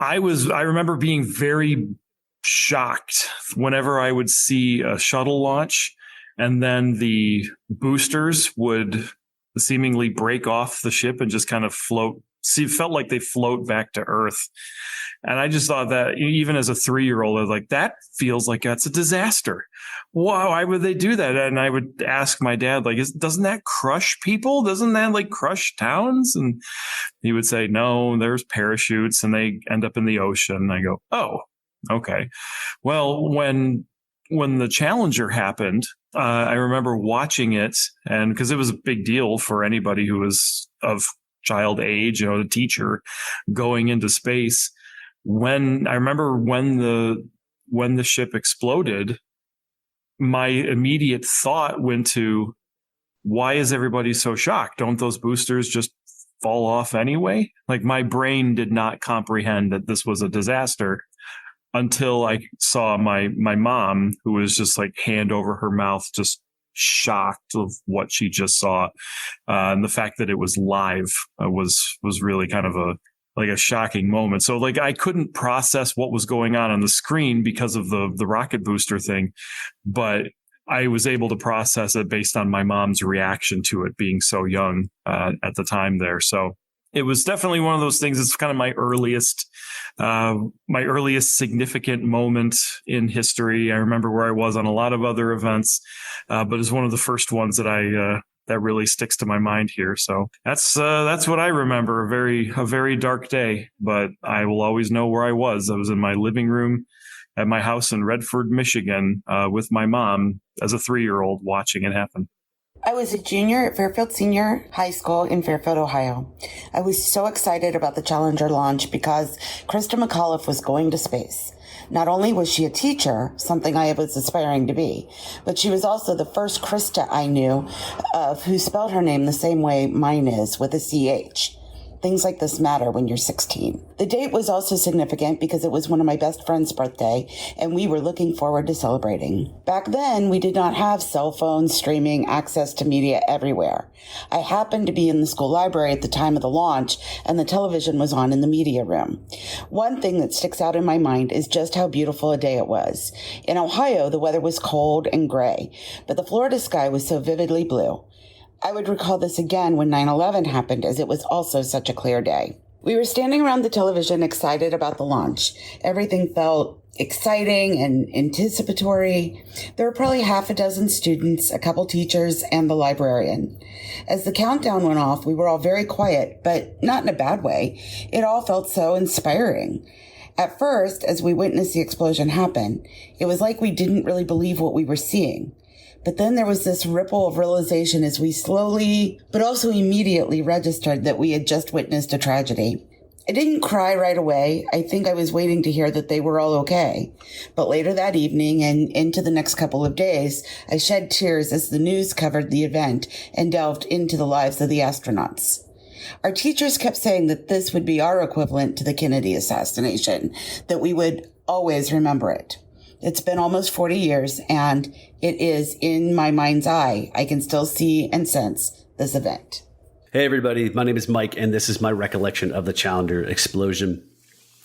I remember being very shocked whenever I would see a shuttle launch and then the boosters would seemingly break off the ship and just kind of float. See, it felt like they float back to Earth. And I just thought that even as a 3-year-old, I was like, that feels like that's a disaster. Why would they do that? And I would ask my dad, like, doesn't that crush people? Doesn't that like crush towns? And he would say, no, there's parachutes and they end up in the ocean. And I go, oh, okay. Well, when the Challenger happened, I remember watching it, and because it was a big deal for anybody who was of child age, the teacher going into space. I remember when the ship exploded, my immediate thought went to, why is everybody so shocked? Don't those boosters just fall off anyway. Like my brain did not comprehend that this was a disaster until I saw my mom, who was just like hand over her mouth, just shocked of what she just saw. And the fact that it was live was really kind of a shocking moment. So like I couldn't process what was going on the screen because of the rocket booster thing, but I was able to process it based on my mom's reaction to it being so young at the time there. So it was definitely one of those things. It's kind of my earliest significant moment in history. I remember where I was on a lot of other events, but it's one of the first ones that that really sticks to my mind here. So that's what I remember. A very dark day, but I will always know where I was. I was in my living room at my house in Redford, Michigan, with my mom as a 3-year-old watching it happen. I was a junior at Fairfield Senior High School in Fairfield, Ohio. I was so excited about the Challenger launch because Christa McAuliffe was going to space. Not only was she a teacher, something I was aspiring to be, but she was also the first Christa I knew of who spelled her name the same way mine is, with a CH. Things like this matter when you're 16. The date was also significant because it was one of my best friend's birthday, and we were looking forward to celebrating. Back then, we did not have cell phones, streaming, access to media everywhere. I happened to be in the school library at the time of the launch, and the television was on in the media room. One thing that sticks out in my mind is just how beautiful a day it was. In Ohio, the weather was cold and gray, but the Florida sky was so vividly blue. I would recall this again when 9/11 happened, as it was also such a clear day. We were standing around the television excited about the launch. Everything felt exciting and anticipatory. There were probably half a dozen students, a couple teachers, and the librarian. As the countdown went off, we were all very quiet, but not in a bad way. It all felt so inspiring. At first, as we witnessed the explosion happen, it was like we didn't really believe what we were seeing. But then there was this ripple of realization as we slowly, but also immediately registered that we had just witnessed a tragedy. I didn't cry right away. I think I was waiting to hear that they were all okay. But later that evening and into the next couple of days, I shed tears as the news covered the event and delved into the lives of the astronauts. Our teachers kept saying that this would be our equivalent to the Kennedy assassination, that we would always remember it. It's been almost 40 years, and it is in my mind's eye. I can still see and sense this event. Hey, everybody. My name is Mike, and this is my recollection of the Challenger explosion.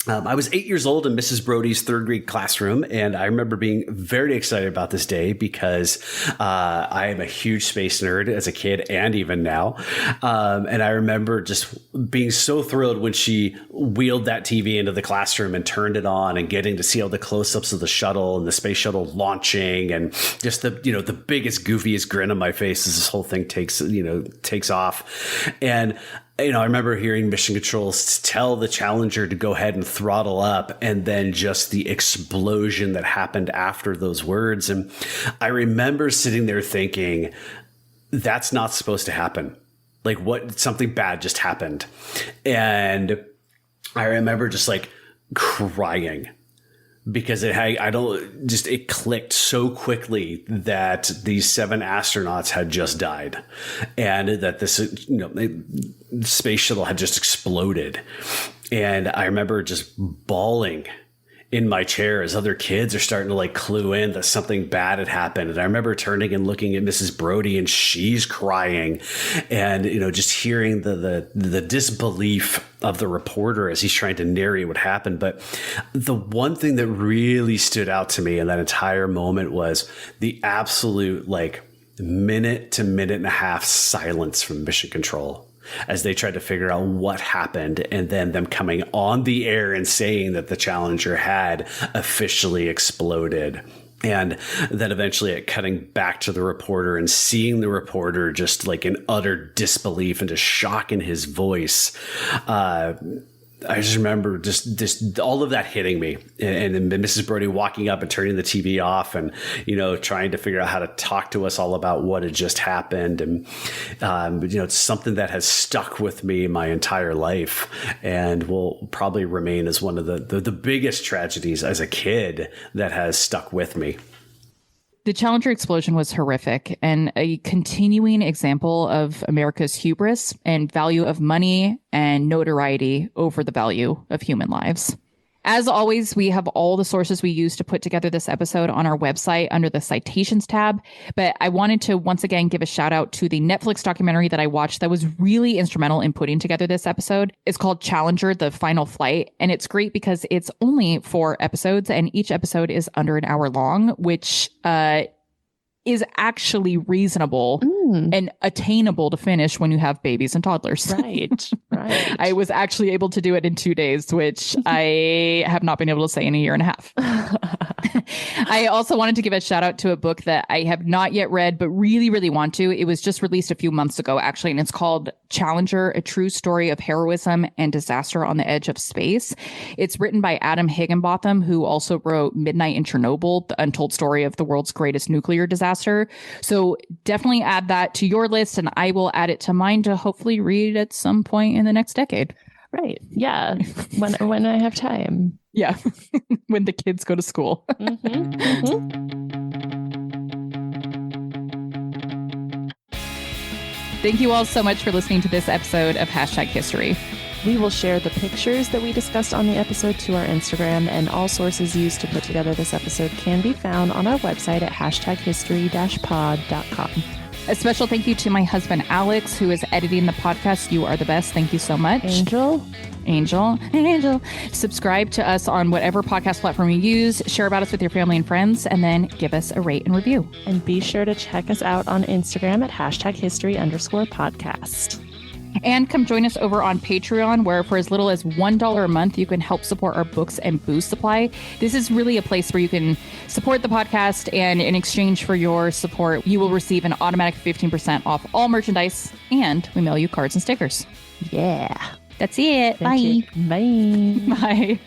I was 8 years old in Mrs. Brody's third grade classroom, and I remember being very excited about this day because I am a huge space nerd as a kid and even now. And I remember just being so thrilled when she wheeled that TV into the classroom and turned it on, and getting to see all the close-ups of the shuttle and the space shuttle launching, and just the biggest, goofiest grin on my face as this whole thing takes off. And I remember hearing Mission Control tell the Challenger to go ahead and throttle up, and then just the explosion that happened after those words. And I remember sitting there thinking, that's not supposed to happen. Like, something bad just happened. And I remember just like crying, because it clicked so quickly that these 7 astronauts had just died, and that this, space shuttle had just exploded. And I remember just bawling in my chair as other kids are starting to like clue in that something bad had happened. And I remember turning and looking at Mrs. Brody, and she's crying, and, just hearing the disbelief of the reporter as he's trying to narrate what happened. But the one thing that really stood out to me in that entire moment was the absolute minute to minute and a half silence from Mission Control as they tried to figure out what happened, and then them coming on the air and saying that the Challenger had officially exploded. And then eventually it cutting back to the reporter and seeing the reporter just like in utter disbelief and just shock in his voice. I just remember just all of that hitting me, and Mrs. Brody walking up and turning the TV off, and, trying to figure out how to talk to us all about what had just happened. And, it's something that has stuck with me my entire life, and will probably remain as one of the biggest tragedies as a kid that has stuck with me. The Challenger explosion was horrific and a continuing example of America's hubris and value of money and notoriety over the value of human lives. As always, we have all the sources we used to put together this episode on our website under the citations tab. But I wanted to once again give a shout out to the Netflix documentary that I watched that was really instrumental in putting together this episode. It's called Challenger, The Final Flight. And it's great because it's only 4 episodes and each episode is under an hour long, which is actually reasonable and attainable to finish when you have babies and toddlers. Right. I was actually able to do it in 2 days, which I have not been able to say in a year and a half. I also wanted to give a shout out to a book that I have not yet read, but really, really want to. It was just released a few months ago, actually, and it's called Challenger, A True Story of Heroism and Disaster on the Edge of Space. It's written by Adam Higginbotham, who also wrote Midnight in Chernobyl, the untold story of the world's greatest nuclear disaster. So definitely add that to your list, and I will add it to mine to hopefully read at some point in the next decade. Right. Yeah. When I have time. Yeah. When the kids go to school. Thank you all so much for listening to this episode of Hashtag History. We will share the pictures that we discussed on the episode to our Instagram, and all sources used to put together this episode can be found on our website at hashtaghistory-pod.com. A special thank you to my husband, Alex, who is editing the podcast. You are the best. Thank you so much. Angel. Subscribe to us on whatever podcast platform you use. Share about us with your family and friends, and then give us a rate and review. And be sure to check us out on Instagram at #history_podcast. And come join us over on Patreon, where for as little as $1 a month, you can help support our books and booze supply. This is really a place where you can support the podcast, and in exchange for your support, you will receive an automatic 15% off all merchandise, and we mail you cards and stickers. Yeah. That's it. Bye. Bye.